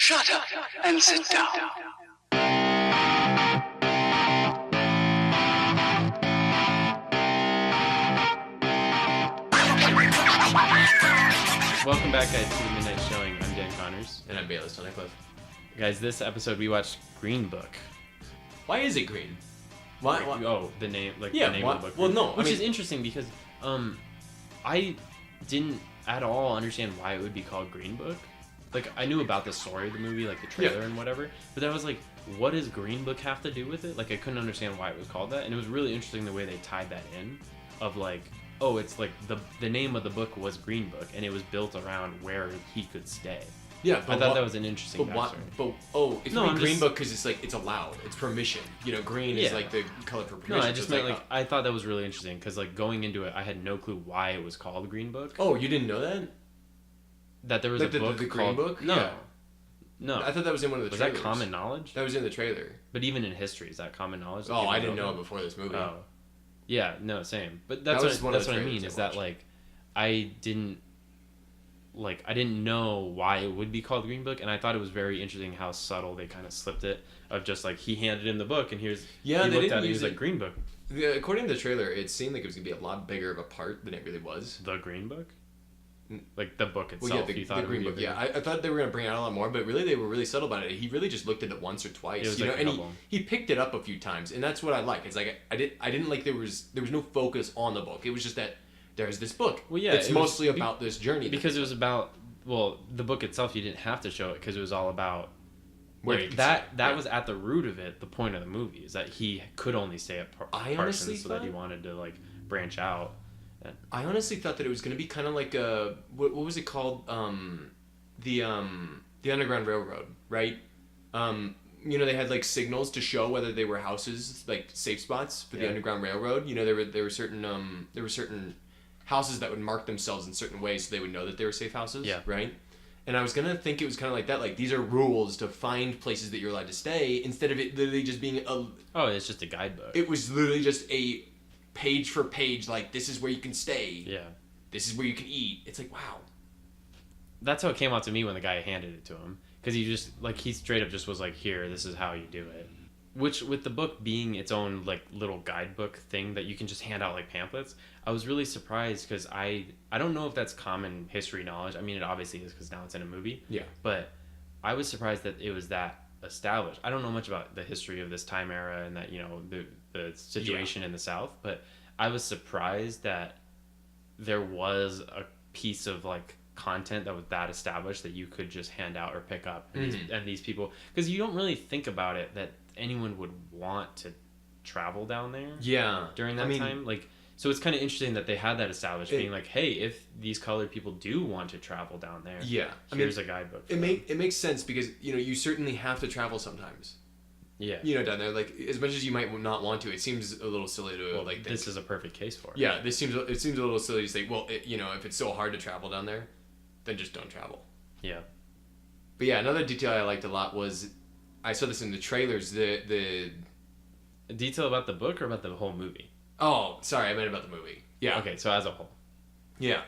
Shut up and sit down. Welcome back, guys, to the Midnight Showing. I'm Dan Connors. And I'm Bayless Tunnicliffe. Guys, this episode we watched Green Book. Why is it green? Why? Oh, the name, the name of the book. Well, no, which is interesting because I didn't at all understand why it would be called Green Book. Like, I knew about the story of the movie, like the trailer and whatever, but then I was like, what does Green Book have to do with it? Like, I couldn't understand why it was called that, and it was really interesting the way they tied that in, of like, oh, it's like the name of the book was Green Book, and it was built around where he could stay. Yeah, but I thought that was an interesting backstory. It's Green Book because it's like it's allowed, it's permission. You know, green is like the color for permission. No, I just meant like I thought that was really interesting because like going into it, I had no clue why it was called Green Book. Oh, you didn't know that? That there was a book the called Green Book? No, Yeah. no. I thought that was in one of the trailers. Was that common knowledge? That was in the trailer. But even in history, is that common knowledge? Oh, I didn't know it before this movie. Oh, yeah, no, same. But That that's was what one of the I mean. trailers Is I that like I didn't know why it would be called Green Book, and I thought it was very interesting how subtle they kind of slipped it. Of just like he handed him the book, and he looked at it, he was like Green Book. According to the trailer, it seemed like it was gonna be a lot bigger of a part than it really was. The Green Book. Like the book itself, Well, yeah, you thought the Green Book. Yeah, I thought they were gonna bring out a lot more, but really they were really subtle about it. He really just looked at it once or twice, you know, and he picked it up a few times, and that's what I like. It's like I didn't like there was no focus on the book. It was just that there's this book. Well, yeah, it's mostly about this journey because it was about the book itself. You didn't have to show it because it was all about that was at the root of it. The point of the movie is that he could only stay at Parsons, so that he wanted to like branch out. I honestly thought that it was going to be kind of like what was it called? The Underground Railroad, right? You know, they had like signals to show whether they were houses, like safe spots for the Underground Railroad. You know, there were certain houses that would mark themselves in certain ways so they would know that they were safe houses, right? And I was going to think it was kind of like that, like these are rules to find places that you're allowed to stay, instead of it literally just being it's just a guidebook. It was literally just a page for page, like this is where you can stay. Yeah. This is where you can eat. It's like, wow. That's how it came out to me when the guy handed it to him. Because he straight up just was like, here, this is how you do it. Which, with the book being its own, like, little guidebook thing that you can just hand out like pamphlets, I was really surprised because I don't know if that's common history knowledge. I mean, it obviously is because now it's in a movie. Yeah. But I was surprised that it was that established. I don't know much about the history of this time era and that, you know, the situation in the South, but I was surprised that there was a piece of like content that was that established that you could just hand out or pick up, and these people, because you don't really think about it that anyone would want to travel down there during that time, like, so it's kind of interesting that they had that established, being like, hey, if these colored people do want to travel down there, here's a guidebook. It makes sense because, you know, you certainly have to travel sometimes. Yeah. You know, down there, like, as much as you might not want to, it seems a little silly to, like, think. This is a perfect case for it. Yeah, it seems a little silly to say, well, you know, if it's so hard to travel down there, then just don't travel. Yeah. But yeah, another detail I liked a lot was, I saw this in the trailers, the A detail about the book or about the whole movie? Oh, sorry, I meant about the movie. Yeah. Okay, so as a whole. Yeah,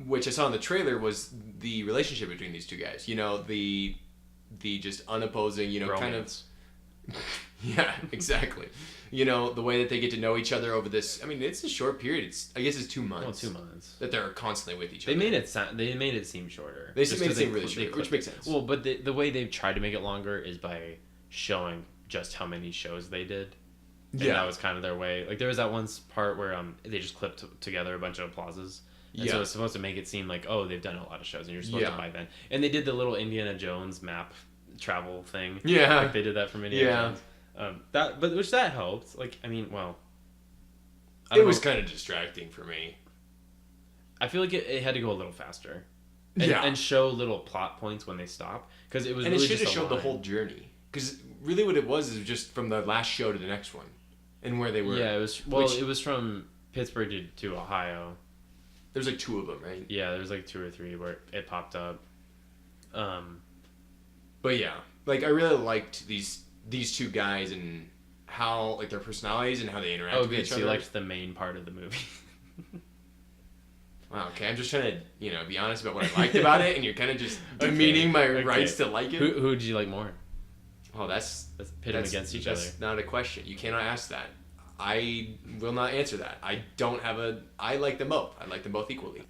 which I saw in the trailer was the relationship between these two guys. You know, the just unopposing, you know, romance. Kind of... Yeah, exactly. You know, the way that they get to know each other over this. I mean, it's a short period. I guess it's 2 months. Well, 2 months. That they're constantly with each other. They made it seem shorter. They made it seem really short, which makes sense. Well, but the way they've tried to make it longer is by showing just how many shows they did. And that was kind of their way. Like, there was that one part where they just clipped together a bunch of applauses. And so it's supposed to make it seem like, oh, they've done a lot of shows and you're supposed to buy then. And they did the little Indiana Jones map travel thing. Yeah. Like, they did that from Indiana Jones. Which that helped. Like, I mean, well, it was kind of distracting for me. I feel like it had to go a little faster, and show little plot points when they stop, because it was. And really it should have showed the whole journey, because really what it was is just from the last show to the next one, and where they were. Yeah, it was. Well, it was from Pittsburgh to Ohio. There's like 2 of them, right? Yeah, there's like 2 or 3 where it popped up. But yeah, like I really liked these 2 guys and how, like, their personalities and how they interact with each other. So you liked the main part of the movie. Wow, okay, I'm just trying to, be honest about what I liked about it, and you're kind of just demeaning my rights to like it. Who did you like more? Oh, Let's pit them against each other. That's not a question. You cannot ask that. I will not answer that. I like them both. I like them both equally.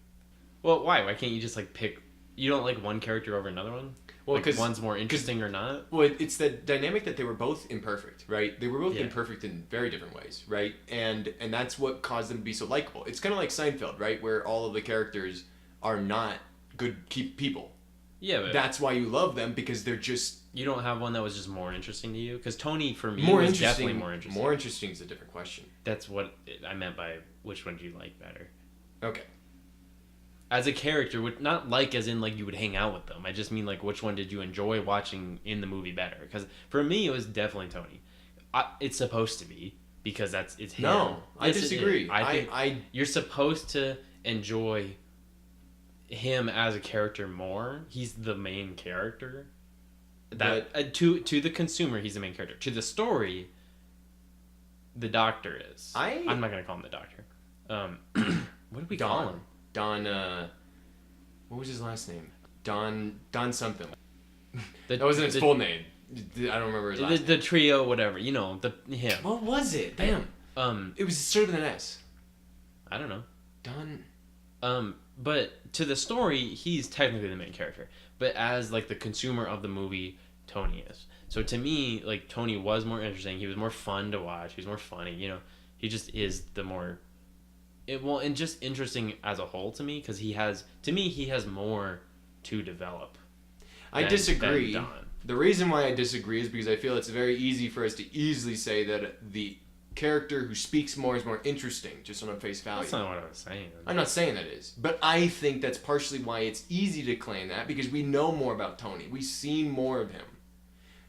Well, why? Why can't you just like pick? You don't like one character over another one? Well, like one's more interesting or not? Well, it's the dynamic that they were both imperfect, right? They were both Yeah. imperfect in very different ways, right? And that's what caused them to be so likable. It's kind of like Seinfeld, right? Where all of the characters are not good people. Yeah, but That's why you love them, because they're just you don't have one that was just more interesting to you? Because Tony, for me, more was interesting. definitely more interesting. More interesting is a different question. That's what I meant by which one do you like better? Okay. As a character, would not like as in like you would hang out with them. I just mean like which one did you enjoy watching in the movie better? Because for me, it was definitely Tony. It's supposed to be because it's him. No, I Yes, it disagree. is. I think you're supposed to enjoy him as a character more. He's the main character. That to the consumer, he's the main character. To the story, the doctor is. I'm not gonna call him the doctor. What did we call him? Don. What was his last name? Don something. That wasn't his full name. I don't remember his last name. The trio, whatever. You know, him. What was it? Damn. It was started with an S. I don't know. Don. But to the story, he's technically the main character. But as like the consumer of the movie, Tony is. So to me, like Tony was more interesting. He was more fun to watch. He was more funny. You know, he just is the more. And just interesting as a whole to me because he has more to develop. I disagree. Than Don. The reason why I disagree is because I feel it's very easy for us to easily say that the character who speaks more is more interesting, just on a face value. That's not what I was saying. I'm not saying that is, but I think that's partially why it's easy to claim that, because we know more about Tony. We've seen more of him.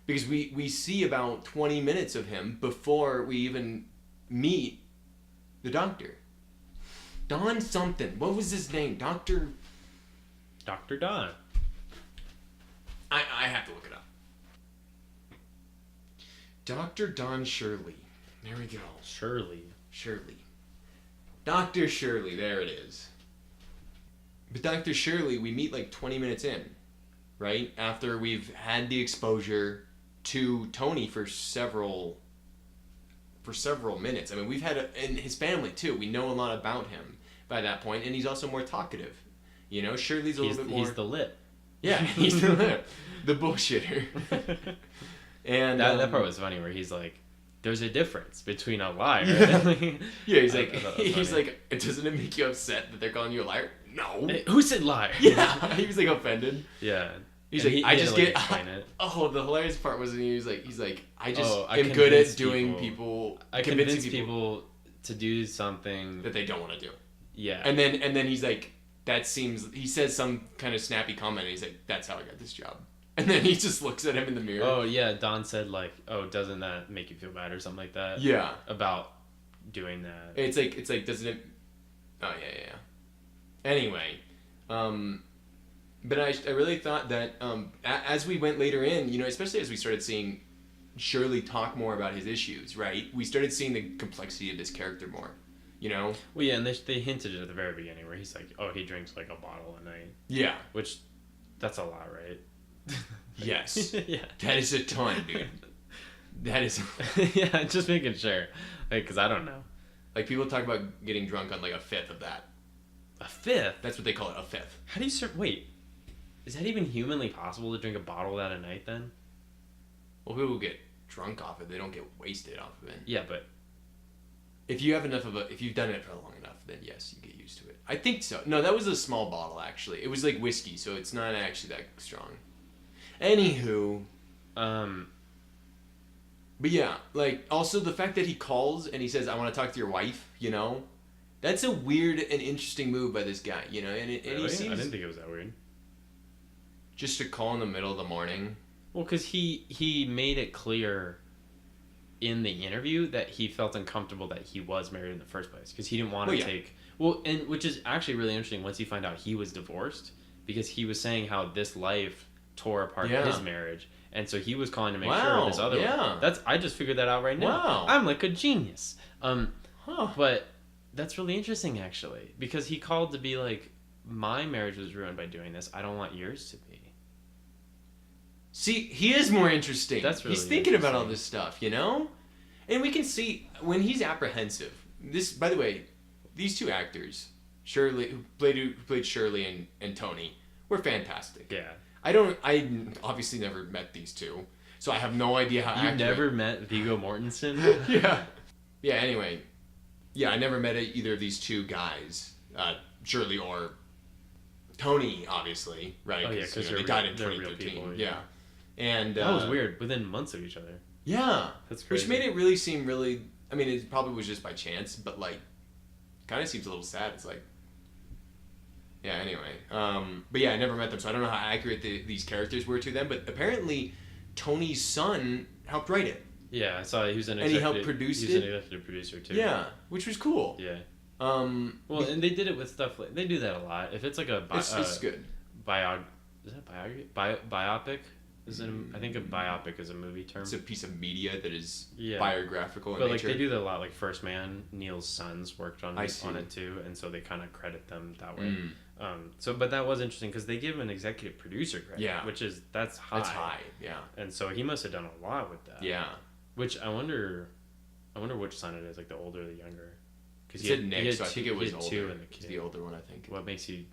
Because we see about 20 minutes of him before we even meet the doctor. Don something. What was his name? Dr. Don. I have to look it up. Dr. Don Shirley. There we go. Shirley. Dr. Shirley, there it is. But Dr. Shirley, we meet like 20 minutes in, right? After we've had the exposure to Tony for several minutes. I mean, we've had and his family too. We know a lot about him by that point, and he's also more talkative. You know, Shirley's a little bit more. He's the lip. Yeah, he's the lip, the bullshitter. And that part was funny where he's like, "There's a difference between a liar." Yeah, he's like, doesn't it make you upset that they're calling you a liar? No. Who said liar? Yeah, he was like offended. Yeah. He's And like, he I had just to, get. it. Oh, the hilarious part was when he's like, I just I am good at convince doing people. I convince people to do something that they don't want to do. Yeah. And then he's like, that seems. He says some kind of snappy comment. And he's like, that's how I got this job. And then he just looks at him in the mirror. Oh yeah, Don said like, oh, doesn't that make you feel bad or something like that? Yeah. About doing that. It's like, doesn't it? Oh yeah. Anyway, but I really thought that as we went later in, you know, especially as we started seeing Shirley talk more about his issues, right? We started seeing the complexity of this character more, you know? Well, yeah, and they hinted it at the very beginning where he's like, oh, he drinks like a bottle a night. Yeah. Which, that's a lot, right? Yes. Yeah. That is a ton, dude. That is... Yeah, just making sure. Like, because I don't know. Like, people talk about getting drunk on like a fifth of that. A fifth? That's what they call it, a fifth. How do you wait, is that even humanly possible to drink a bottle of that a night then? Well, people get drunk off it, they don't get wasted off of it. Yeah, but if you have if you've done it for long enough, then yes, you get used to it. I think so. No, that was a small bottle actually. It was like whiskey, so it's not actually that strong. Anywho, but yeah, like also the fact that he calls and he says, "I want to talk to your wife," you know, that's a weird and interesting move by this guy, you know, and really? he seems I didn't think it was that weird. Just to call in the middle of the morning. Well, because he made it clear in the interview that he felt uncomfortable that he was married in the first place because he didn't want to take. Well, and which is actually really interesting once you find out he was divorced because he was saying how this life tore apart his marriage, and so he was calling to make sure this other one. I just figured that out right now. Wow. I'm like a genius. But That's really interesting, actually, because he called to be like, my marriage was ruined by doing this. I don't want yours to be. See, he is more interesting. That's really he's thinking about all interesting. this stuff, you know? And we can see when he's apprehensive. This, by the way, these two actors, Shirley, who played Shirley and Tony, were fantastic. Yeah. I obviously never met these two, so I have no idea how You accurate. never met Viggo Mortensen? Yeah. Yeah, anyway. Yeah, I never met either of these two guys, Shirley or Tony, obviously, right? Oh, yeah, 'cause they they're died real- in they're real 2013. people, yeah. yeah. And That was weird. Within months of each other. Yeah. That's crazy. Which made it really seem really, I mean, it probably was just by chance, but like, kind of seems a little sad. It's like, yeah, anyway. But yeah, I never met them, so I don't know how accurate these characters were to them, but apparently Tony's son helped write it. Yeah, I saw he was an And he executive. helped produce He was it? an executive producer too. Yeah, which was cool. Yeah. Well, and they did it with stuff like they do that a lot. If it's like a it's good. is that biography? Biopic? I think a biopic is a movie term. It's a piece of media that is Yeah. biographical in But like nature. they do that a lot. Like First Man, Neil's sons worked on I see. on it too, and so they kind of credit them that way. Mm. But that was interesting because they give him an executive producer credit, Yeah. which is that's high. That's high, yeah. And so he must have done a lot with that. Yeah. Which I wonder which son it is, like the older or the younger. Because he said Nick, so I think it was older. Two in the It's kid. the older one, I think. What makes you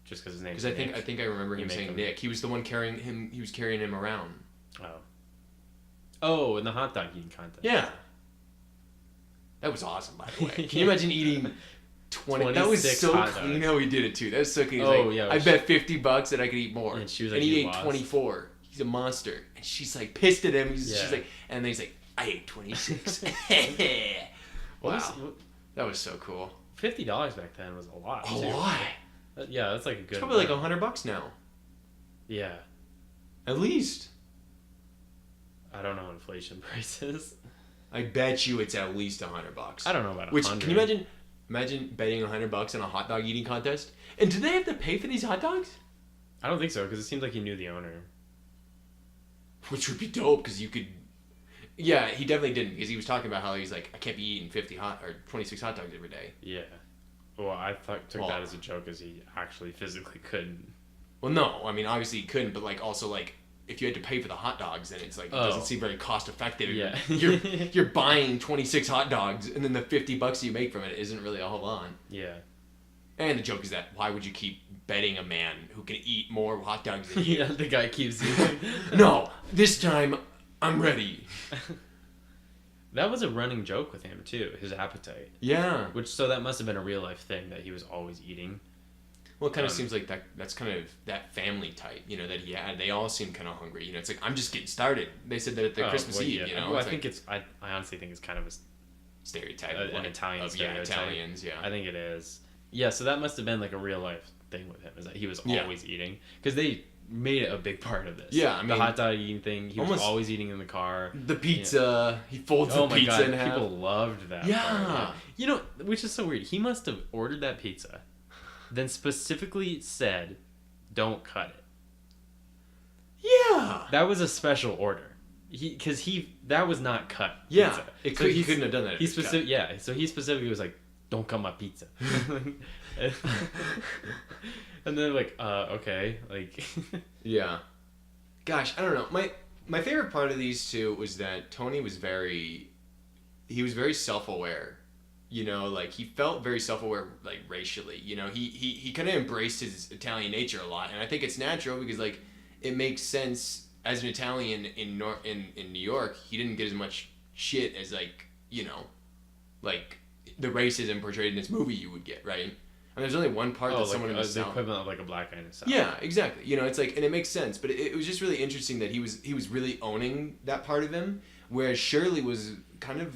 just because his name? Because I think I remember You him make saying him- Nick. He was the one carrying him. He was carrying him around. Oh, in the hot dog eating contest. Yeah. That was awesome, by the way. Can you imagine eating 20? That was 26 so hot clean dogs. how he did it too. That was so clean. He's Oh, like, yeah, I bet $50 that I could eat more. And she was and like, he "You ate lost." 24. He's a monster. And she's like pissed at him. She's Yeah. like, and then he's like, I ate 26. What Wow. was- That was so cool. $50 back then was a lot. A too. lot. Yeah, that's like a good. It's probably like $100 now. Yeah, At least. I don't know inflation prices. I bet you it's at least $100. I don't know about Which 100. can you imagine betting $100 on a hot dog eating contest? And do they have to pay for these hot dogs? I don't think so because it seems like he knew the owner. Which would be dope because you could. Yeah, he definitely didn't because he was talking about how he's like, I can't be eating 26 hot dogs every day. Yeah. Well, I took Well- that as a joke as he actually physically couldn't. Well, no, I mean obviously he couldn't, but like also like if you had to pay for the hot dogs, then it's like it doesn't Oh. seem very cost effective. Yeah. you're buying 26 hot dogs and then the $50 you make from it isn't really a whole lot. Yeah. And the joke is that why would you keep betting a man who can eat more hot dogs than you? Yeah, the guy keeps eating. No, this time I'm ready. That was a running joke with him too, his appetite. Yeah. So that must have been a real life thing that he was always eating. Well, it kind of seems like that's kind of that family type, you know, that he had. They all seem kind of hungry. You know, it's like, I'm just getting started. They said that at the Christmas well, Eve, yeah. you know. Well, I it's think like it's. I honestly think it's kind of a stereotype. an like, Italian of, stereotype. Yeah, Italians, yeah. I think it is. Yeah, so that must have been like a real life thing with him, is that he was Yeah. always eating because they made it a big part of this. Yeah, I the mean, hot dog eating thing. He was almost- always eating in the car. The pizza, he folds Oh the my pizza god, in half. people loved that. Yeah. part. You know, which is so weird. He must have ordered that pizza, then specifically said, "Don't cut it." Yeah. That was a special order. That was not cut. Yeah. Pizza. He couldn't have done that. if He it was cut. specific, yeah. So he specifically was like, "Don't cut my pizza," and then like, okay, like, Yeah. Gosh, I don't know. My favorite part of these two was that Tony was very self-aware. You know, like he felt very self-aware, like racially. You know, he kind of embraced his Italian nature a lot, and I think it's natural because like it makes sense as an Italian in New York. He didn't get as much shit as like, you know, like the racism portrayed in this movie you would get, right? And there's only one part that someone in the the South. equivalent of like a black guy in the South. Yeah, exactly. You know, it's like, and it makes sense, but it was just really interesting that he was really owning that part of him, whereas Shirley was kind of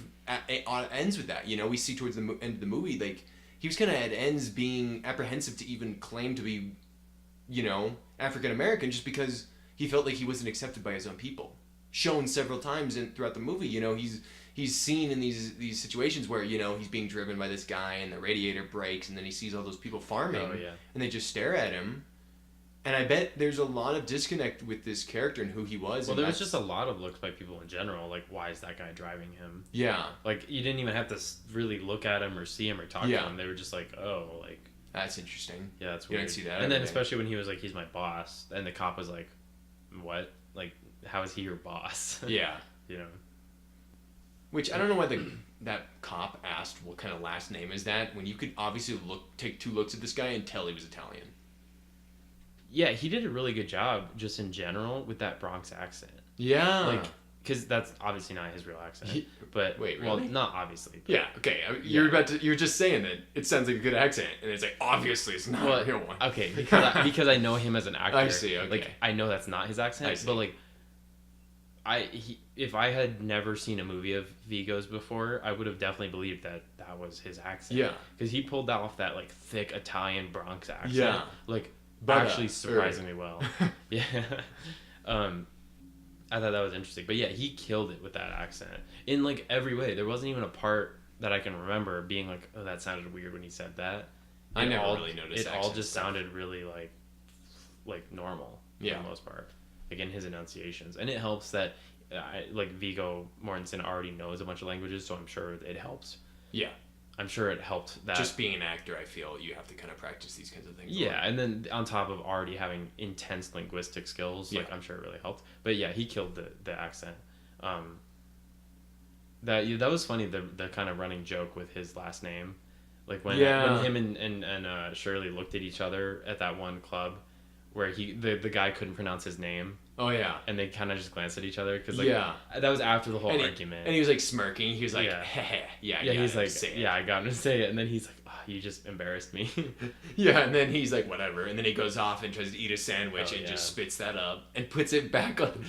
on ends with that. You know, we see towards the end of the movie, like he was kind of at ends, being apprehensive to even claim to be, you know, African American, just because he felt like he wasn't accepted by his own people. Shown several times throughout the movie, you know, he's seen in these situations where, you know, he's being driven by this guy and the radiator breaks and then he sees all those people farming Oh, yeah. and they just stare at him And I bet there's a lot of disconnect with this character and who he was. Well, and there was that's- just a lot of looks by people in general. Like, why is that guy driving him? Yeah, Like, you didn't even have to really look at him or see him or talk Yeah. to him. They were just like, oh, like, that's interesting. yeah, that's You weird. don't see that and then every day. especially when he was like, he's my boss, and the cop was like, what? Like, how is he your boss? Yeah. You know. Which I don't know why that cop asked what kind of last name is that when you could obviously take 2 looks at this guy and tell he was Italian. Yeah, he did a really good job just in general with that Bronx accent. Yeah. Like, because that's obviously not his real accent. He- But Wait, well, really? not obviously. But, Yeah. Okay. You're just saying that it sounds like a good accent, and it's like obviously it's not Well, a real one. okay, because I know him as an actor. I see, okay. Like I know that's not his accent, I see. but like, if I had never seen a movie of Vigo's before, I would have definitely believed that that was his accent. Yeah. because he pulled off that like thick Italian Bronx accent. Yeah. like But, actually surprisingly well. Yeah. I thought that was interesting, but yeah, he killed it with that accent in like every way. There wasn't even a part that I can remember being like, oh, that sounded weird when he said that. I It never all- really noticed It all accent just stuff. sounded really like normal for Yeah. the most part. Like in his enunciations, and it helps that like Viggo Mortensen already knows a bunch of languages, so I'm sure it helps. Yeah. I'm sure it helped that. Just being an actor, I feel you have to kind of practice these kinds of things. a lot. Yeah, and then on top of already having intense linguistic skills, like Yeah. I'm sure it really helped. But yeah, he killed the accent. That was funny. The kind of running joke with his last name, like when him and Shirley looked at each other at that one club, where the guy couldn't pronounce his name, Oh yeah. and they kind of just glanced at each other because like Yeah. that was after the whole And argument. he was like smirking. He was like, Yeah. heh, yeah, yeah, he's like, say it. yeah, I got him to say it, and then he's like, oh, you just embarrassed me. Yeah, and then he's like, whatever. And then he goes off and tries to eat a sandwich Oh, and yeah. just spits that up and puts it back on.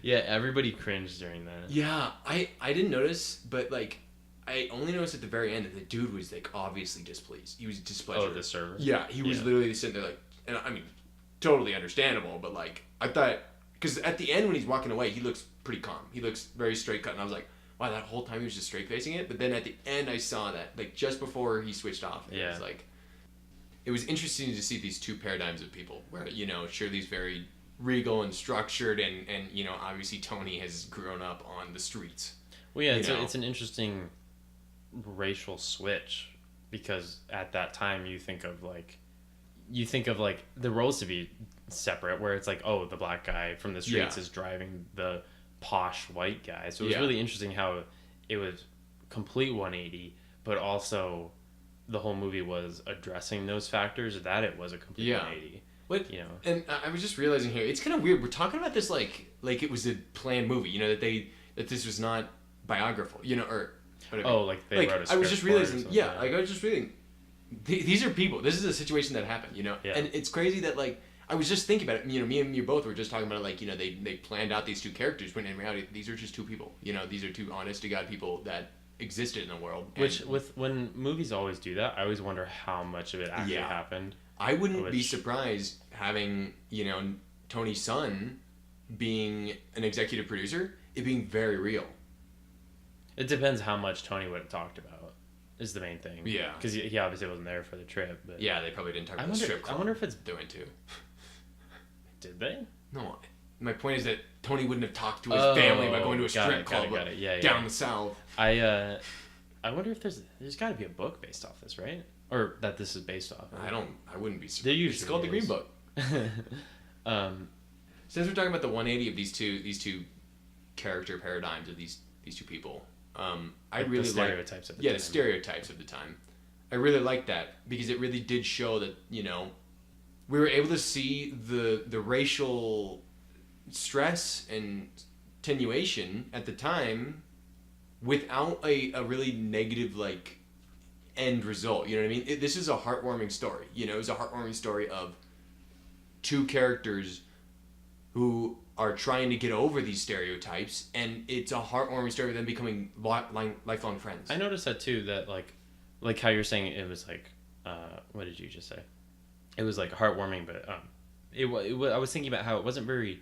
Yeah, everybody cringed during that. Yeah, I didn't notice, but like, I only noticed at the very end that the dude was like obviously displeased. He was displeased. Oh, the server. Yeah, he was Yeah. literally sitting there like, and I mean, totally understandable, but like, I thought, because at the end when he's walking away, he looks pretty calm. He looks very straight cut, and I was like, wow, that whole time he was just straight facing it. But then at the end, I saw that like just before he switched off, it was Yeah. like, it was interesting to see these 2 paradigms of people where Shirley's very regal and structured, and obviously Tony has grown up on the streets. Well, yeah, You it's, know? it's an interesting racial switch because at that time you think of like the roles to be separate, where it's like, oh, the black guy from the streets Yeah. is driving the posh white guy. So it was Yeah. really interesting how it was complete 180, but also the whole movie was addressing those factors, that it was a complete Yeah. 180. What You know, And I was just realizing here, it's kind of weird. We're talking about this like it was a planned movie. That this was not biographical. Or whatever. oh, like they wrote a script I was just for it or realizing, something. yeah, like I was just reading. These are people. This is a situation that happened. Yeah. And it's crazy that like I was just thinking about it. Me and you both were just talking about it, like they planned out these 2 characters when in reality these are just 2 people. These are 2 honest to God people that existed in the world. Which And when movies always do that, I always wonder how much of it actually Yeah. happened. I wouldn't be Which- surprised having, Tony's son being an executive producer, it being very real. It depends how much Tony would have talked about, is the main thing. Yeah. Because he obviously wasn't there for the trip. But Yeah, they probably didn't talk about the strip club. I wonder if it's. they went to. Did they? No, my point is that Tony wouldn't have talked to his family about going to a got strip it, club got it. Yeah, down yeah. the south. I wonder if there's got to be a book based off this, right? Or that this is based off of. I wouldn't be surprised. There It's usually called the Green is. Book. Since we're talking about the 180 of these two character paradigms of these 2 people, I Like really the like stereotypes of the the time. stereotypes of the time. I really like that because it really did show that we were able to see the racial stress and attenuation at the time without a really negative like end result. You know what I mean? This is a heartwarming story. It was a heartwarming story of 2 characters who are trying to get over these stereotypes, and it's a heartwarming story of them becoming lifelong friends. I noticed that too. That like how you're saying it was like, what did you just say? It was like heartwarming, but it was. I was thinking about how it wasn't very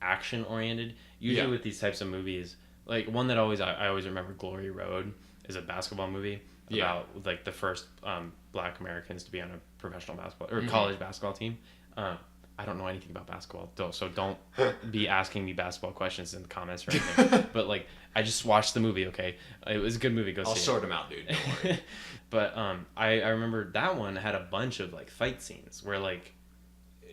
action oriented. Usually Yeah. with these types of movies, like one that I always remember, Glory Road, is a basketball movie Yeah. about like the first Black Americans to be on a professional basketball or Mhm. college basketball team. I don't know anything about basketball, so don't be asking me basketball questions in the comments or anything. But like, I just watched the movie. Okay, it was a good movie. Go see it. I'll sort them out, dude. Don't worry. But I remember that one had a bunch of like fight scenes where like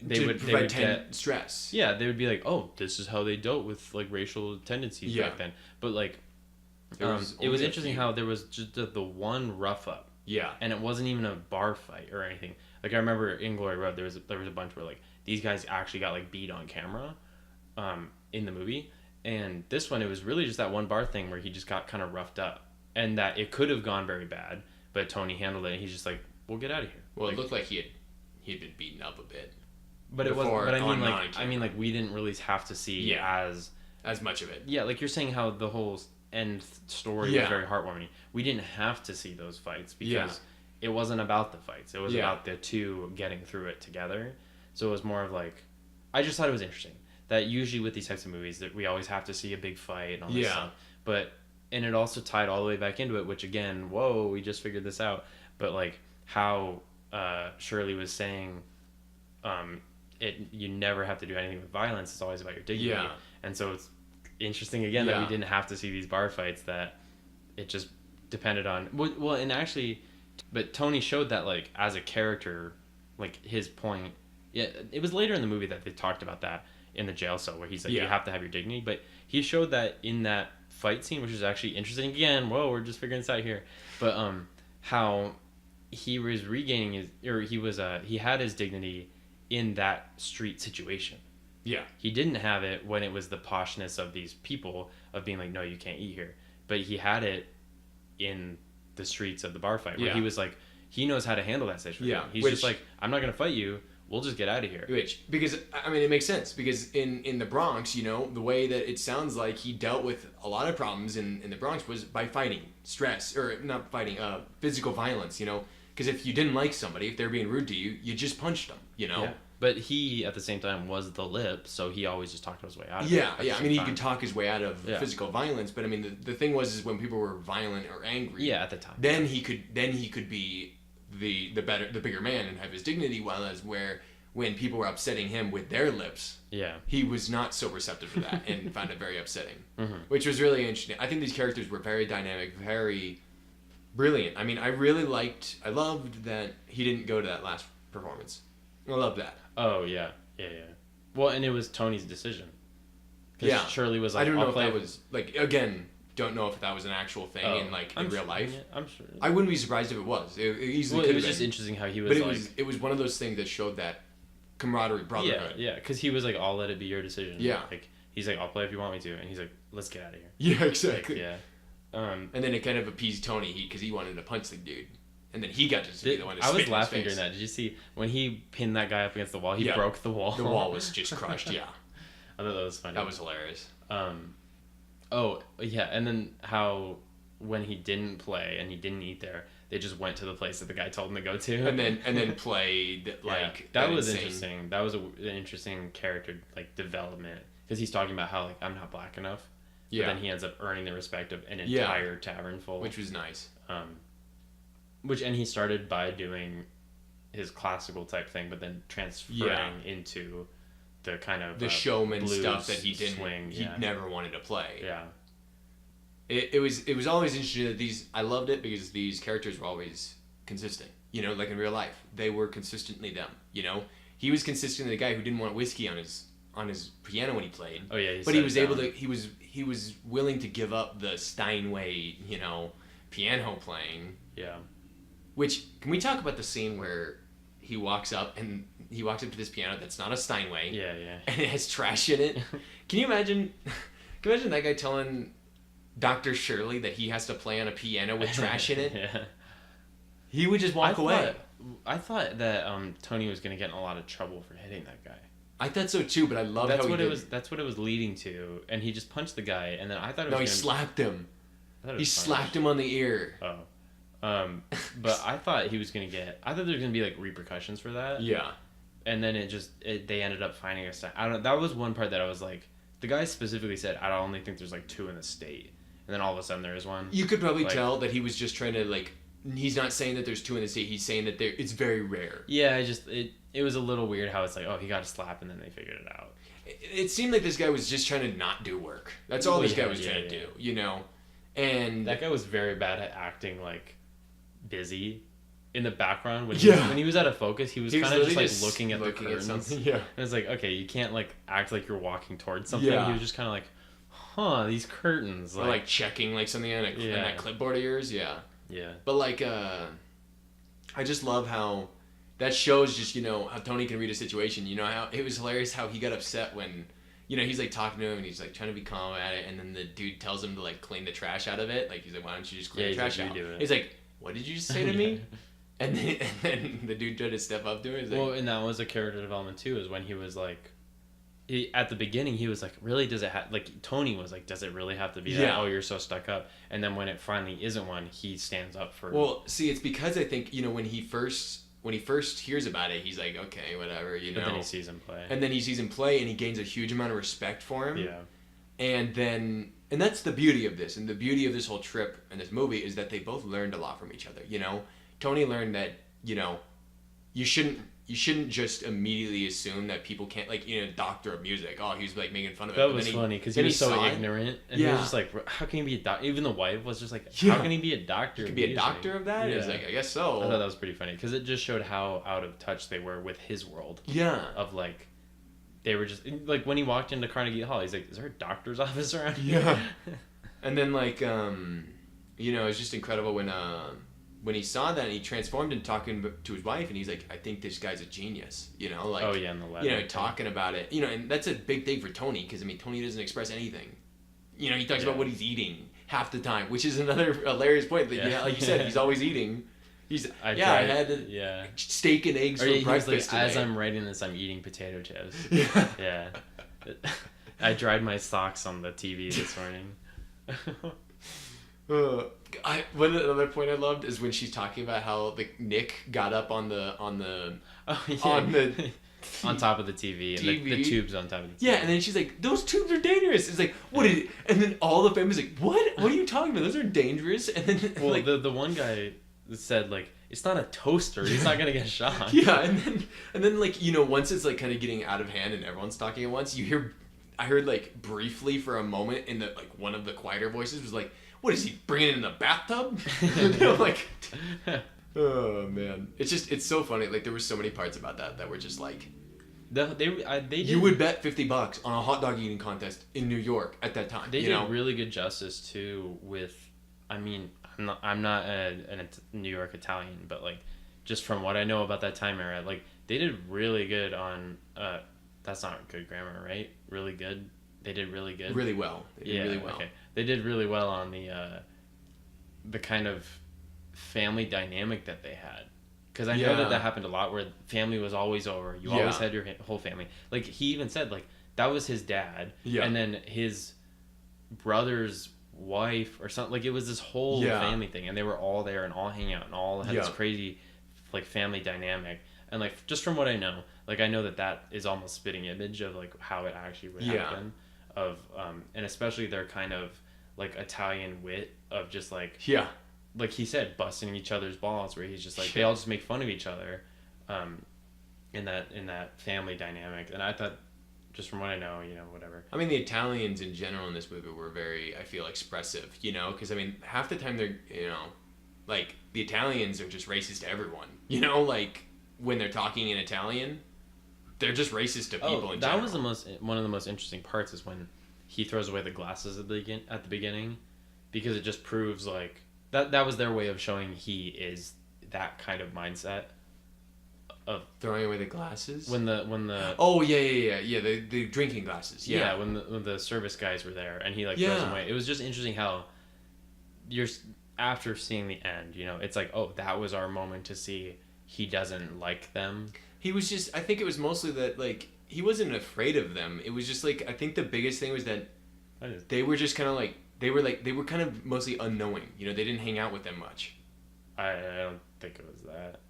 they would get stress. Yeah, they would be like, oh, this is how they dealt with like racial tendencies back then. But like, it was interesting how there was just the one rough up. Yeah. And it wasn't even a bar fight or anything. Like I remember in Glory Road, there was a bunch where like these guys actually got like beat on camera, in the movie. And this one, it was really just that one bar thing where he just got kind of roughed up, and that it could have gone very bad, but Tony handled it. And he's just like, we'll get out of here. Well, it looked like he had been beaten up a bit. But it wasn't. But I mean, like we didn't really have to see as much of it. Yeah, like you're saying how the whole end story was very heartwarming. We didn't have to see those fights because it wasn't about the fights. It was about the two getting through it together. So it was more of like, I just thought it was interesting that usually with these types of movies that we always have to see a big fight and all this stuff. And it also tied all the way back into it, which again, whoa, we just figured this out. But like how Shirley was saying, you never have to do anything with violence. It's always about your dignity. Yeah. And so it's interesting again that we didn't have to see these bar fights, that it just depended on well, and actually, but Tony showed that like as a character, like his point. Yeah, it was later in the movie that they talked about that in the jail cell where he's like, you have to have your dignity. But he showed that in that fight scene, which is actually interesting. Again, whoa, we're just figuring this out here. But how he was regaining he had his dignity in that street situation. Yeah. He didn't have it when it was the poshness of these people of being like, no, you can't eat here. But he had it in the streets of the bar fight where he was like, he knows how to handle that situation. Yeah. He's just like, I'm not going to fight you. We'll just get out of here. Because, I mean, it makes sense. Because in the Bronx, you know, the way that it sounds like he dealt with a lot of problems in the Bronx was by fighting, stress, or not fighting, physical violence, you know. Because if you didn't like somebody, if they're being rude to you, you just punched them, you know. Yeah. But he, at the same time, was the lip, so he always just talked his way out of it. Yeah. I mean, he could talk his way out of physical violence, but I mean, the thing was is when people were violent or angry. Yeah, at the time. Then he could be the bigger man and have his dignity. While as when people were upsetting him with their lips, he was not so receptive to that and found it very upsetting, which was really interesting. I think these characters were very dynamic, very brilliant. I mean, I loved that he didn't go to that last performance. I love that. Oh yeah. Well, and it was Tony's decision. Yeah. Shirley was like, I don't know if that was like, again, don't know if that was an actual thing in real life. Yeah, I'm sure. I wouldn't be surprised if it was. It easily could have been. Just interesting how he was. But it was one of those things that showed that camaraderie, brotherhood. Yeah, because he was like, I'll let it be your decision. Yeah. Like he's like, I'll play if you want me to, and he's like, let's get out of here. Yeah, exactly. Like, and then it kind of appeased Tony because he wanted to punch the dude. And then he got to be the one to spit in his face. I was laughing during that. Did you see when he pinned that guy up against the wall? He broke the wall. The wall was just crushed. Yeah. I thought that was funny. That was hilarious. Oh yeah, and then how when he didn't play and he didn't eat there, they just went to the place that the guy told him to go to. And then played like that was insane. Interesting. That was an interesting character like development because he's talking about how like I'm not black enough. Yeah. But then he ends up earning the respect of an entire tavern full, which was nice. And he started by doing his classical type thing, but then transferring into the kind of the showman stuff that he never wanted to play. Yeah. It was always interesting that I loved it because these characters were always consistent. You know, like in real life, they were consistently them. You know, he was consistently the guy who didn't want whiskey on his piano when he played. Oh yeah, but he was able to. He was willing to give up the Steinway, you know, piano playing. Yeah. Which, can we talk about the scene where he walks up to this piano that's not a Steinway. Yeah. And it has trash in it. Can you imagine that guy telling Dr. Shirley that he has to play on a piano with trash in it? Yeah. He would just walk away. I thought that Tony was going to get in a lot of trouble for hitting that guy. I thought so too, but I love how he did. That's what it was leading to, and he just punched the guy, and then I thought he slapped him. He slapped him on the ear. Oh. But I thought he was gonna I thought there was gonna be like repercussions for that. Yeah. And then they ended up finding a. I don't know. That was one part that I was like, the guy specifically said, I only think there's like 2 in the state, and then all of a sudden there is one. You could probably tell that he was just trying to like he's not saying that there's two in the state. He's saying that it's very rare. Yeah, it was a little weird how it's like, oh, he got a slap and then they figured it out. It seemed like this guy was just trying to not do work. That's all this guy was trying to do, you know? And that guy was very bad at acting like busy in the background when he was out of focus. He was kind of just like looking at the curtains. Yeah, and it's like, okay, you can't like act like you're walking towards something. Yeah. He was just kind of like, huh, these curtains, or like checking like something in that clipboard of yours. Yeah, yeah. But like, I just love how that shows just, you know, how Tony can read a situation. You know, how it was hilarious how he got upset when, you know, he's like talking to him and he's like trying to be calm at it, and then the dude tells him to like clean the trash out of it. Like he's like, why don't you just clean the trash out? He's like, what did you just say to me? And then the dude tried to step up to him. Like, well, and that was a character development too, is when he was like, at the beginning he was like, really, does it have, like, Tony was like, does it really have to be that? Oh, you're so stuck up. And then when it finally isn't one, he stands up for. Well, see, it's because I think, you know, when he first hears about it, he's like, okay, whatever, you know. But then he sees him play. And then he sees him play, and he gains a huge amount of respect for him. Yeah. And that's the beauty of this, and the beauty of this whole trip and this movie is that they both learned a lot from each other. You know, Tony learned that, you know, you shouldn't just immediately assume that people can't, like, you know, doctor of music. Oh, he was like making fun of it. That was funny because he was so ignorant, and he was just like, how can he be a doctor? Even the wife was just like, how can he be a doctor? He could be a doctor of that. Yeah. It's like, I guess so. I thought that was pretty funny because it just showed how out of touch they were with his world. Yeah. Of like, they were just like, when he walked into Carnegie Hall, he's like, is there a doctor's office around here? Yeah. And then like, you know, it's just incredible when he saw that and he transformed into talking to his wife, and he's like, I think this guy's a genius, you know, like, oh yeah, in the letter, you know, talking about it, you know, and that's a big thing for Tony, because I mean, Tony doesn't express anything, you know, he talks about what he's eating half the time, which is another hilarious point. That, like you said, he's always eating. I had steak and eggs for breakfast today. As I'm writing this, I'm eating potato chips. Yeah. I dried my socks on the TV this morning. Another point I loved is when she's talking about how Nick got up on the on top of the TV and the tubes on top of the TV. Yeah, and then she's like, those tubes are dangerous. It's like, what is it? And then all the family's like, what are you talking about? Those are dangerous. And then like, the one guy said, like, it's not a toaster, he's not gonna get shot. Yeah, and then like, you know, once it's like kind of getting out of hand and everyone's talking at once, I heard like briefly for a moment in the, like, one of the quieter voices was like, what is he bringing it in the bathtub? You know, like, oh man, it's so funny. Like, there were so many parts about that were just like, you would bet $50 on a hot dog eating contest in New York at that time. They did really good justice too with, I mean, I'm not a New York Italian, but like, just from what I know about that time era, like, they did really good on, that's not good grammar, right? Really good. They did really good. Really well. They did really well. Okay. They did really well on the kind of family dynamic that they had. Because I know that happened a lot where family was always over. You always had your whole family. Like, he even said, like, that was his dad. Yeah. And then his brother's wife or something. Like, it was this whole family thing. And they were all there and all hanging out and all had this crazy, like, family dynamic. And, like, just from what I know, like, I know that is almost spitting image of, like, how it actually would happen. Of and especially their kind of, like, Italian wit of just, like, like he said, busting each other's balls, where he's just like, they all just make fun of each other in that family dynamic. And I thought, just from what I know, you know, whatever. I mean, the Italians in general in this movie were very, I feel, expressive, you know, because I mean, half the time they're, you know, like, the Italians are just racist to everyone, you know, like, when they're talking in Italian, they're just racist to people in general. That was one of the most interesting parts, is when he throws away the glasses at the beginning, because it just proves, like, that was their way of showing he is that kind of mindset of throwing away the glasses. When the the drinking glasses. Yeah, when the service guys were there and he, like, throws them away. It was just interesting how you're, after seeing the end, you know, it's like, oh, that was our moment to see he doesn't like them. He was just, I think it was mostly that, like, he wasn't afraid of them. It was just, like, I think the biggest thing was that they were just kind of, like, they were kind of mostly unknowing. You know, they didn't hang out with them much. I don't think it was that.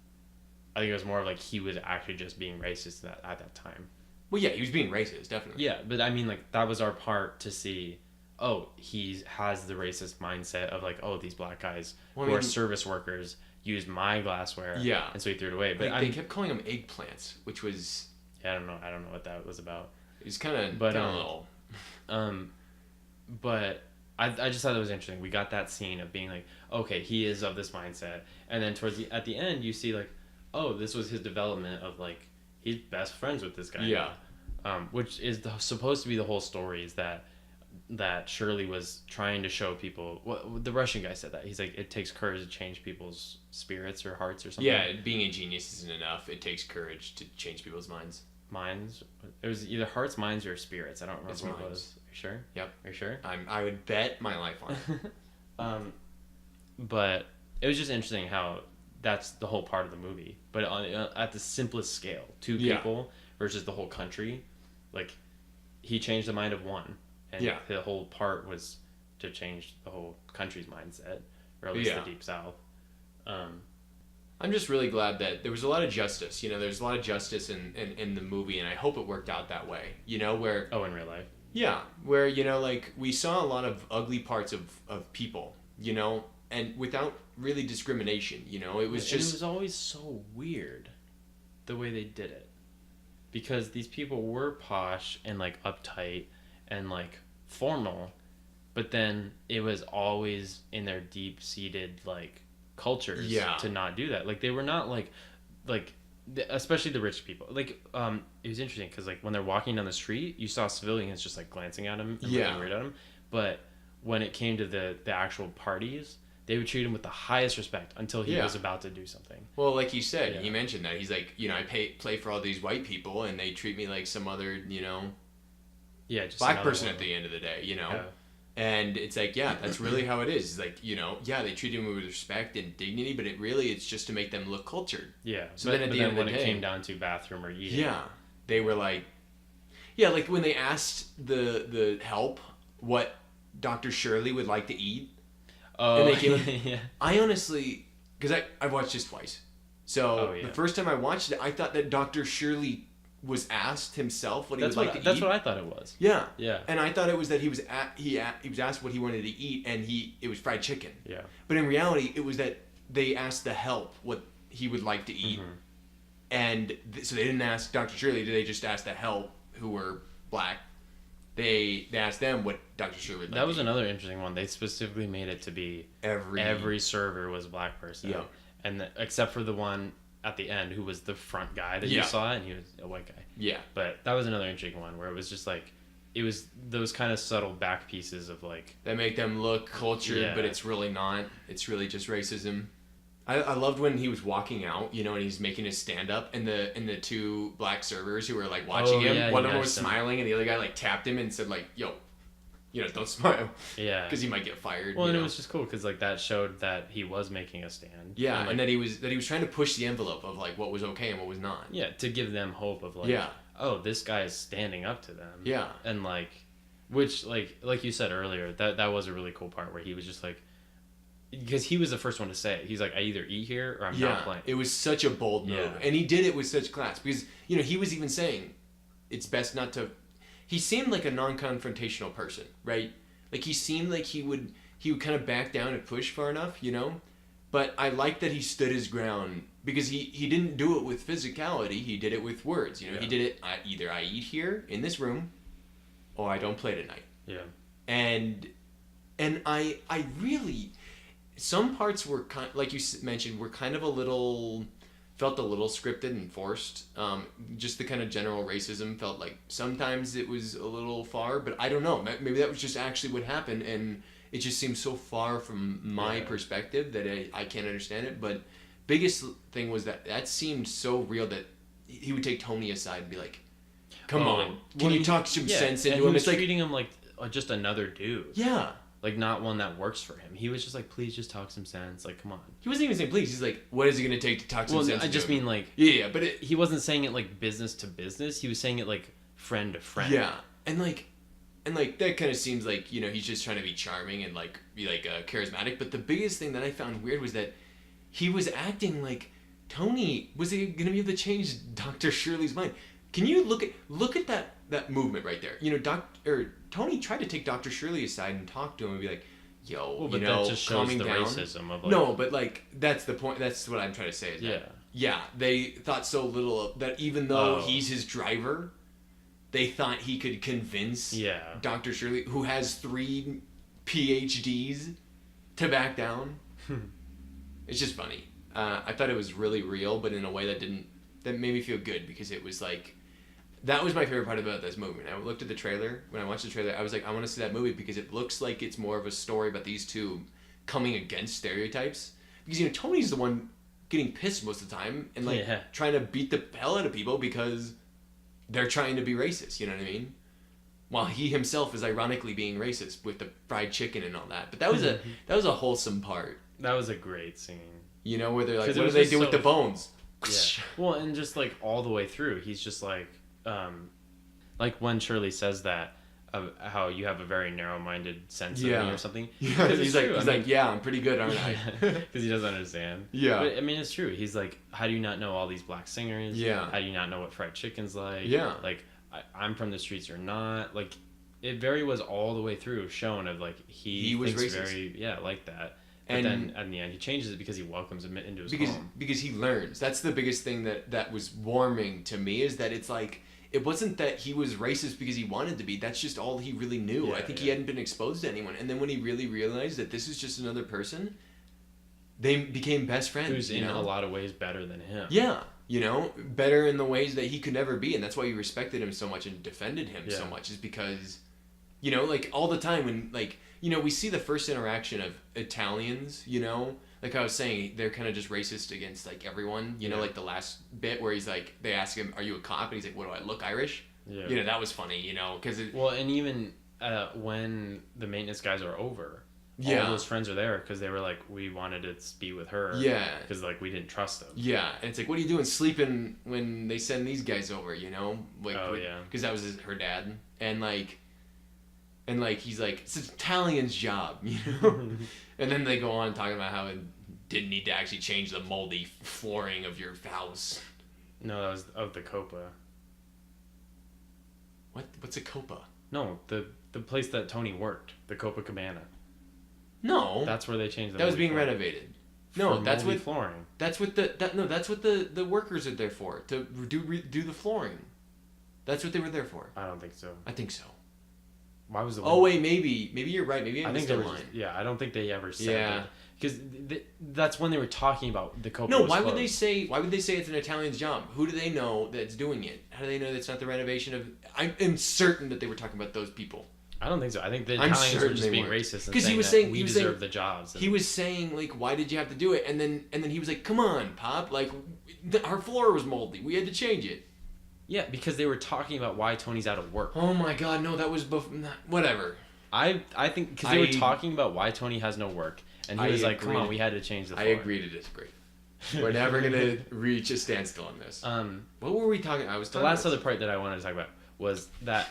I think it was more of, like, he was actually just being racist at that time. Well, yeah, he was being racist, definitely. Yeah, but I mean, like, that was our part to see, oh, he has the racist mindset of like, oh, these black guys Well, who are service workers used my glassware, Yeah. and so he threw it away. But Like, they kept calling them eggplants, which was I don't know what that was about. it was kind of But, a little. But I just thought it was interesting. We got that scene of being like, okay, he is of this mindset, and then at the end, you see like, oh, this was his development of like he's best friends with this guy. Yeah. Which is supposed to be the whole story, is that Shirley was trying to show people. What the Russian guy said that he's like, it takes courage to change people's spirits or hearts or something. Yeah, being a genius isn't enough. It takes courage to change people's minds. Minds. It was either hearts, minds, or spirits. I don't remember It's what it minds. was. Are you sure? Yep. Are you sure? I would bet my life on it. But it was just interesting how that's the whole part of the movie. But at the simplest scale, two Yeah. people versus the whole country, like he changed the mind of one, and Yeah. the whole part was to change the whole country's mindset, or at least Yeah. the Deep South. I'm just really glad that there was a lot of justice. You know, there's a lot of justice in the movie, and I hope it worked out that way. You know, where Oh, in real life. yeah, where you know, like we saw a lot of ugly parts of people. You know, and without really discrimination. You know, it was And just it was always so weird, the way they did it, because these people were posh and like uptight and like formal, but then it was always in their deep-seated like cultures Yeah. to not do that. Like they were not like especially the rich people. Like it was interesting because like when they're walking down the street, you saw civilians just like glancing at him and Yeah. looking weird at him. But when it came to the actual parties, they would treat him with the highest respect until he Yeah. was about to do something. well, like you said, Yeah. he mentioned that he's like, you know, I play for all these white people, and they treat me like some other, you know, Yeah, just black another person one. at the end of the day. You know. Yeah. And it's like, yeah, that's really how it is. It's like, you know, yeah, they treat him with respect and dignity, but it's just to make them look cultured. Yeah. So but, then at but the then end of when the it day- came down to bathroom or eating, Yeah. They were like, yeah, like when they asked the help what Dr. Shirley would like to eat. oh, And they gave him- yeah, I honestly, because I've watched this twice. So Oh, yeah. the first time I watched it, I thought that Dr. Shirley was asked himself what he that's would what like to that's eat. what I thought it was. Yeah. Yeah, And I thought it was that he was asked what he wanted to eat, and it was fried chicken. yeah, But in reality, it was that they asked the help what he would like to eat, Mm-hmm. and so they didn't ask Dr. Shirley. They just asked the help who were black. They asked them what Dr. Shirley would like. that was to eat. another interesting one. They specifically made it to be every server was a black person. Yeah. and except for the one at the end who was the front guy that you Yeah. saw, and he was a white guy. yeah But that was another interesting one where it was just like, it was those kind of subtle back pieces of like, that make them look cultured, Yeah. but it's really not. It's really just racism. I loved when he was walking out, you know, and he's making his stand up, and the two black servers who were like watching Oh, him. yeah, One he of them was asked him. smiling, and the other guy like tapped him and said like, "Yo, you know, don't smile yeah. because he might get fired." Well, you and know? it was just cool because like that showed that he was making a stand. Yeah, like, and that he was trying to push the envelope of like what was okay and what was not. yeah, to give them hope of like, Yeah. oh, this guy is standing up to them. Yeah. And like, which like you said earlier, that was a really cool part where he was just like, because he was the first one to say it. He's like, I either eat here or I'm not playing. It was such a bold move, Yeah. and he did it with such class because you know he was even saying, it's best not to. He seemed like a non-confrontational person, right? Like he seemed like he would kind of back down and push far enough, you know. But I like that he stood his ground because he didn't do it with physicality. He did it with words. You know, he Yeah. did it. Either I eat here in this room, or I don't play tonight. Yeah. And I really, some parts were like you mentioned, were kind of felt a little scripted and forced. Just the kind of general racism felt like sometimes it was a little far, but I don't know. Maybe that was just actually what happened, and it just seems so far from my Yeah. perspective that I can't understand it. But biggest thing was that seemed so real that he would take Tony aside and be like, "Come Oh, on, can well, you he- talk some yeah, sense and into he him?" was It's like, treating him like just another dude. yeah. Like not one that works for him. He was just like, please just talk some sense. Like, come on. He wasn't even saying please. He's like, what is it going to take to talk some Well, sense I into just him? mean like, Yeah, but he wasn't saying it like business to business. He was saying it like friend to friend. yeah, and like that kind of seems like, you know, he's just trying to be charming and like be like charismatic. But the biggest thing that I found weird was that he was acting like Tony was he going to be able to change Dr. Shirley's mind. Can you look at that movement right there. Tony tried to take Dr. Shirley aside and talk to him and be like, yo, Well, but that just shows calming the down. racism of, like... No, but, like, that's the point. That's what I'm trying to say. Is Yeah. that, yeah, they thought so little of that even though he's his driver, they thought he could convince Dr. Shirley, who has 3 PhDs, to back down. It's just funny. I thought it was really real, but in a way that made me feel good, because it was like, that was my favorite part about this movie. When I looked at the trailer, when I watched the trailer, I was like, I want to see that movie, because it looks like it's more of a story about these two coming against stereotypes. Because, Tony's the one getting pissed most of the time and, like, trying to beat the hell out of people because they're trying to be racist, you know what I mean? While he himself is ironically being racist with the fried chicken and all that. But that was a wholesome part. That was a great scene. Where they're like, what do they do with the bones? Yeah. Well, and just, like, all the way through, he's just like when Shirley says that, how you have a very narrow-minded sense of me or something. Yeah, he's like, yeah, I'm pretty good, aren't I? Because he doesn't understand. Yeah. But, I mean, it's true. He's like, how do you not know all these black singers? Yeah. How do you not know what fried chicken's like? Yeah. Like, I'm from the streets or not. Like, it very was all the way through shown of, like, he was thinks racist. very, like that. But then, in the end, he changes it because he welcomes him into his home. Because he learns. That's the biggest thing that was warming to me, is that it's like, it wasn't that he was racist because he wanted to be. That's just all he really knew. Yeah, I think he hadn't been exposed to anyone. And then when he really realized that this is just another person, they became best friends. Who's in a lot of ways better than him. Yeah. Better in the ways that he could never be. And that's why you respected him so much and defended him so much, is because, like, all the time when, like, we see the first interaction of Italians, like I was saying, they're kind of just racist against, like, everyone, like the last bit where he's like, they ask him, are you a cop? And he's like, what do I look Irish? Yeah. That was funny, because well, and even when the maintenance guys are over, all those friends are there because they were like, we wanted to be with her. Yeah. Because, like, we didn't trust them. Yeah. And it's like, what are you doing sleeping when they send these guys over, Like, because that was her dad. And, like, he's like, it's an Italian's job, And then they go on talking about how it didn't need to actually change the moldy flooring of your house. No, that was of the Copa. What's a Copa? No, the place that Tony worked, the Copacabana. No. That's where they changed the That was being flooring. renovated. No, that's what flooring. That's what the workers are there for, to do the flooring. That's what they were there for. I don't think so. I think so. Why was the? Oh wait, maybe you're right. Maybe I think missed they a were. line. I don't think they ever said that. Because that's when they were talking about the Copa. No, why would they say it's an Italian's job? Who do they know that's doing it? How do they know that's not the renovation of? I am certain that they were talking about those people. I don't think so. I think the Italians were just being racist and saying that we deserve the jobs. He was saying, like, why did you have to do it? And then he was like, come on, Pop, like, our floor was moldy. We had to change it. Yeah, because they were talking about why Tony's out of work. Oh my God, no, that was whatever. I think because they were talking about why Tony has no work, and he was like, "Come on, we had to change the floor." I agree to disagree. We're never gonna reach a standstill on this. What were we talking? I was talking. The last other part that I wanted to talk about was that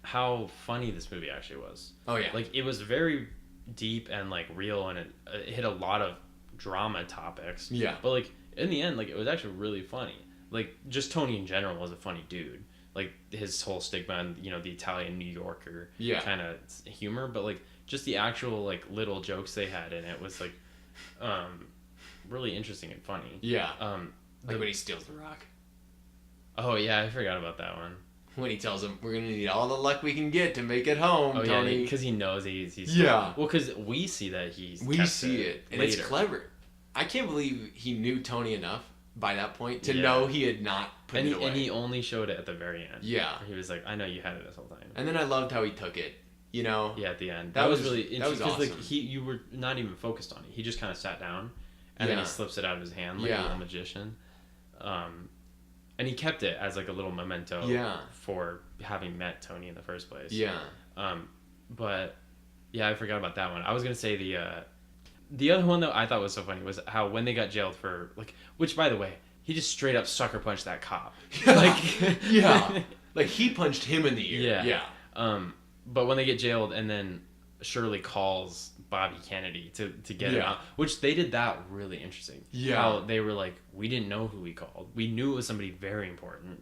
how funny this movie actually was. Oh yeah, like it was very deep and like real, and it hit a lot of drama topics. Yeah, but like in the end, like it was actually really funny. Like just Tony in general was a funny dude. Like his whole stigma and the Italian New Yorker kind of humor, but like just the actual like little jokes they had in it was like really interesting and funny. Yeah. Like when he steals the rock. Oh yeah, I forgot about that one. When he tells him we're gonna need all the luck we can get to make it home, Tony. Yeah, because he knows he's yeah. Well, because we see that we see it and later. It's clever. I can't believe he knew Tony enough by that point to know he had not put it away. And he only showed it at the very end. Yeah. He was like, I know you had it this whole time. And then I loved how he took it, Yeah, at the end. That was really interesting. That was awesome. Like, you were not even focused on it. He just kind of sat down, and then he slips it out of his hand like a little magician. And he kept it as like a little memento for having met Tony in the first place. Yeah. But, yeah, I forgot about that one. I was going to say the other one, though, I thought was so funny was how when they got jailed for, like, which, by the way, he just straight up sucker punched that cop. Like, yeah. Like, he punched him in the ear. Yeah. But when they get jailed and then Shirley calls Bobby Kennedy to get him out, which they did that really interesting. Yeah. How they were like, we didn't know who we called. We knew it was somebody very important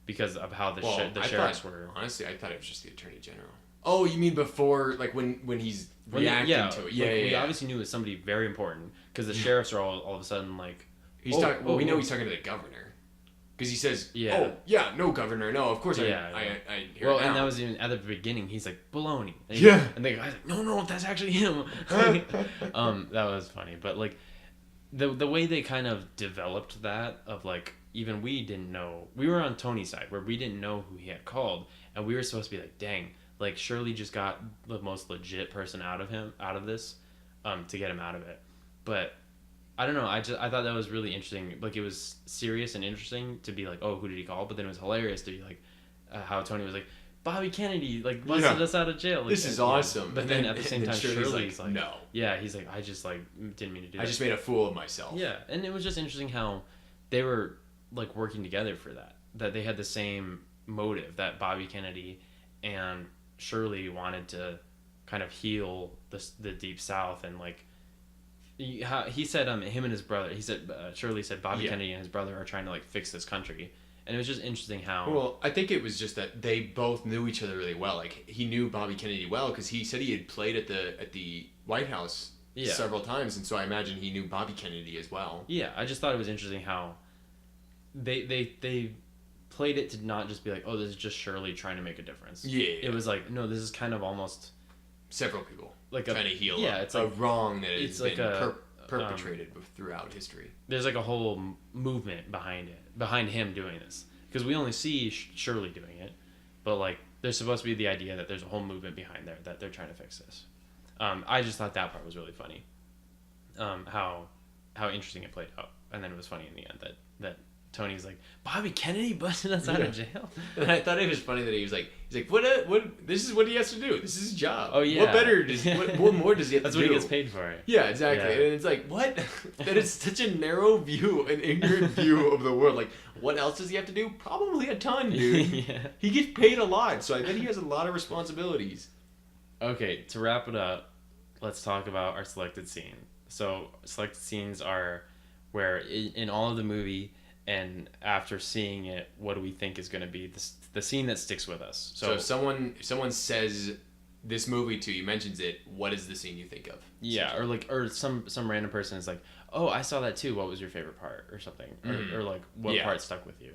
because of how the I sheriffs thought, were. Honestly, I thought it was just the attorney general. Oh, you mean before, like when he's reacting to it? Yeah, We obviously knew it was somebody very important because the sheriffs are all of a sudden like. He's talking. Well, we know he's talking to the governor, because he says, Yeah. "Oh, yeah, no, governor, no, of course I hear it now." And that was even at the beginning. He's like baloney. And the guy's like, no, that's actually him. That was funny, but like the way they kind of developed that of like even we didn't know, we were on Tony's side where we didn't know who he had called, and we were supposed to be like, dang, like Shirley just got the most legit person out of this, to get him out of it, but. I don't know. I thought that was really interesting. Like it was serious and interesting to be like, oh, who did he call? But then it was hilarious to be like, how Tony was like, Bobby Kennedy, like busted us out of jail. Like, this is awesome. But then at the same time, Shirley's like, no. Yeah, he's like, I just like didn't mean to do that. I just made a fool of myself. Yeah, and it was just interesting how they were like working together for that. That they had the same motive. That Bobby Kennedy and Shirley wanted to kind of heal the Deep South and like. He said him and his brother. He said Shirley said Bobby Kennedy and his brother are trying to like fix this country, and it was just interesting how. Well, I think it was just that they both knew each other really well. Like he knew Bobby Kennedy well because he said he had played at the White House several times, and so I imagine he knew Bobby Kennedy as well. Yeah, I just thought it was interesting how they played it to not just be like, oh, this is just Shirley trying to make a difference. Yeah. It was like, no, this is kind of almost several people like trying to heal it's a like, wrong that has like been perpetrated throughout history. There's like a whole movement behind him doing this, because we only see Shirley doing it, but like there's supposed to be the idea that there's a whole movement behind there that they're trying to fix this. I just thought that part was really funny, how interesting it played out, and then it was funny in the end that Tony's like, Bobby Kennedy busted us out of jail. And I thought it was funny that he's like, what? This is what he has to do. This is his job. Oh yeah. What better? What more does he have That's to do? That's what he gets paid for. Yeah, exactly. Yeah. And it's like, what? That is such a narrow view, an ignorant view of the world. Like, what else does he have to do? Probably a ton, dude. Yeah. He gets paid a lot, so I bet he has a lot of responsibilities. Okay, to wrap it up, let's talk about our selected scene. So, selected scenes are where in all of the movie. And after seeing it, what do we think is going to be the scene that sticks with us? So if someone says this movie to you, mentions it, what is the scene you think of? Yeah, or some random person is like, oh, I saw that too. What was your favorite part or something? Or like what part stuck with you?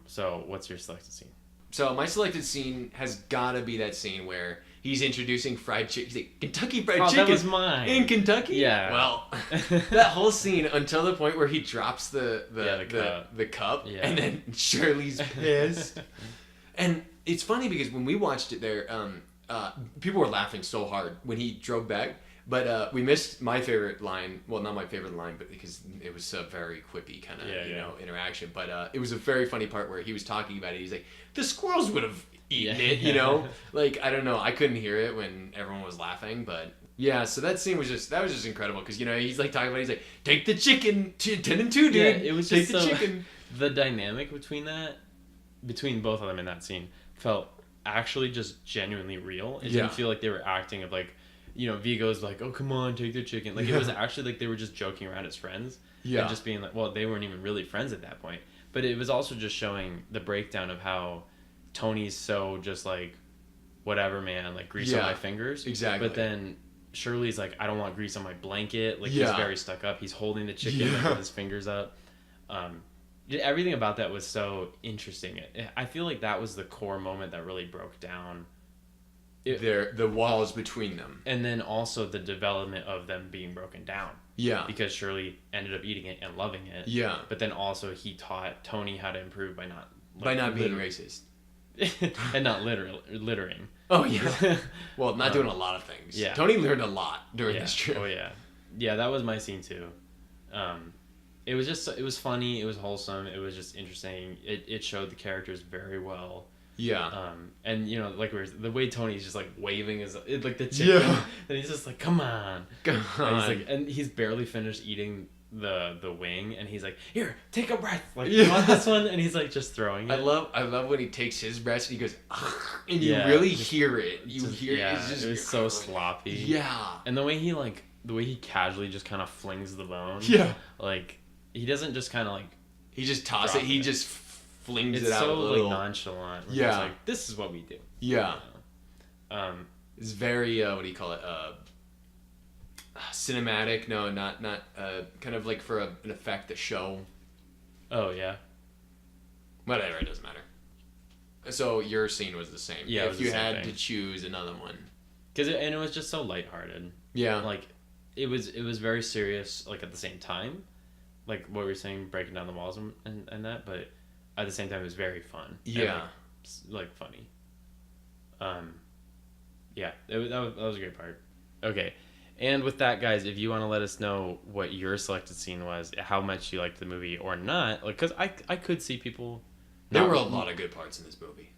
So what's your selected scene? So my selected scene has got to be that scene where he's introducing fried chicken. He's like, Kentucky Fried Chicken. That was mine. In Kentucky? Yeah. Well, that whole scene until the point where he drops the cup yeah. and then Shirley's pissed. And it's funny because when we watched it there, people were laughing so hard when he drove back. But we missed my favorite line. Well, not my favorite line, but because it was a very quippy kind of interaction. But it was a very funny part where he was talking about it. He's like, the squirrels would have eaten it, you know? Like, I don't know. I couldn't hear it when everyone was laughing, but yeah. So that scene was just incredible because he's like talking about. He's like, take the chicken, 10 and 2, dude. Yeah, it was take just the chicken. The dynamic between both of them in that scene felt actually just genuinely real. It didn't feel like they were acting of like. Vigo's like, oh, come on, take the chicken. Like, it was actually like they were just joking around as friends. Yeah. And just being like, well, they weren't even really friends at that point. But it was also just showing the breakdown of how Tony's so just like, whatever, man, like grease on my fingers. Exactly. But then Shirley's like, I don't want grease on my blanket. Like, he's very stuck up. He's holding the chicken like, with his fingers up. Everything about that was so interesting. I feel like that was the core moment that really broke down the walls between them, and then also the development of them being broken down. Yeah, because Shirley ended up eating it and loving it. Yeah, but then also he taught Tony how to improve by not being racist and not littering. Oh yeah, well, not doing a lot of things. Yeah, Tony learned a lot during this trip. Oh yeah, that was my scene too. It was funny. It was wholesome. It was just interesting. It showed the characters very well. Yeah. And like the way Tony's just like waving his like the chicken, and he's just like, come on. And he's barely finished eating the wing, and he's like, here, take a breath, like you want this one, and he's like just throwing it. I love when he takes his breath and he goes, and you really hear it. You hear it. It's just, it was so sloppy. Yeah. And the way he casually just kind of flings the bone. Yeah. Like he doesn't just kind of like. He just tosses it. He just flings It's it out so a little. like nonchalant. We're Yeah. just like, this is what we do. Yeah. You know? It's very what do you call it? Cinematic? No, not kind of like for an effect, a show. Oh yeah. Whatever, it doesn't matter. So your scene was the same. Yeah, it If was the you same had thing. to choose another one. And it was just so lighthearted. Yeah. Like, it was very serious. Like at the same time, like what we were saying, breaking down the walls and that. But at the same time, it was very fun. Yeah. And, like funny. Yeah, that was a great part. Okay. And with that, guys, if you want to let us know what your selected scene was, how much you liked the movie or not, like, because I could see people. There not- were a lot of good parts in this movie.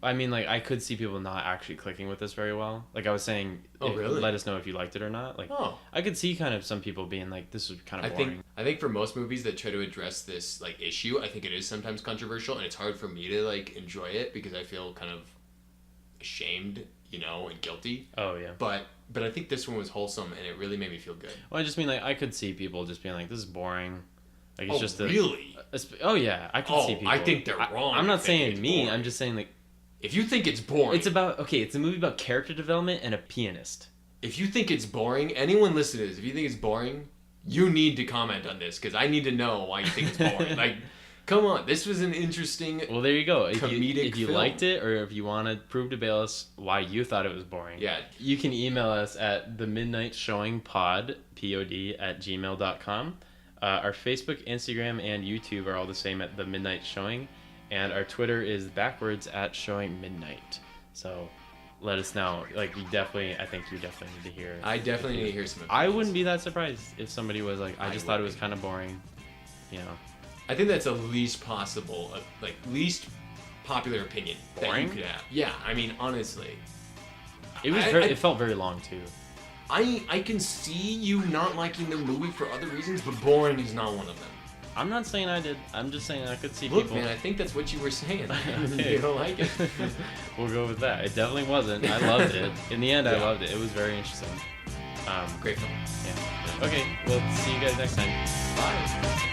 I mean, like, I could see people not actually clicking with this very well. Like I was saying, Oh, really? let us know if you liked it or not. Like, Oh. I could see kind of some people being like, this was kind of boring. I think for most movies that try to address this like issue, I think it is sometimes controversial, and it's hard for me to like enjoy it because I feel kind of ashamed, and guilty. Oh yeah. But I think this one was wholesome, and it really made me feel good. Well, I just mean like I could see people just being like, this is boring. Like it's just really? Oh yeah, I can see people. I think they're wrong. I'm not if they think saying it's me. boring. I'm just saying like If you think it's boring, it's a movie about character development and a pianist. if you think it's boring, anyone listening to this, if you think it's boring, you need to comment on this because I need to know why you think it's boring. Like, come on, this was an interesting. Well, there you go. If Comedic you film. liked it, or if you want to prove to Bayless why you thought it was boring, Yeah. you can email us at themidnightshowingpod, pod@gmail.com. Our Facebook, Instagram, and YouTube are all the same at The Midnight Showing, and our Twitter is backwards at Showing Midnight. So let us know. Like, I think you definitely need to hear. I definitely need to hear some. I opinions. wouldn't be that surprised if somebody was like, I just thought it was wouldn't. kind of boring, I think that's a least possible, least popular opinion that Boring? you could have. Yeah, I mean, honestly, It was it felt very long too. I can see you not liking the movie for other reasons, but boring is not one of them. I'm not saying I did. I'm just saying I could see Look, people. man, I think that's what you were saying. Okay. You don't like it. We'll go with that. It definitely wasn't. I loved it. In the end, I Yeah. loved it. It was very interesting. Great film. Yeah. Okay. Well, see you guys next time. Bye.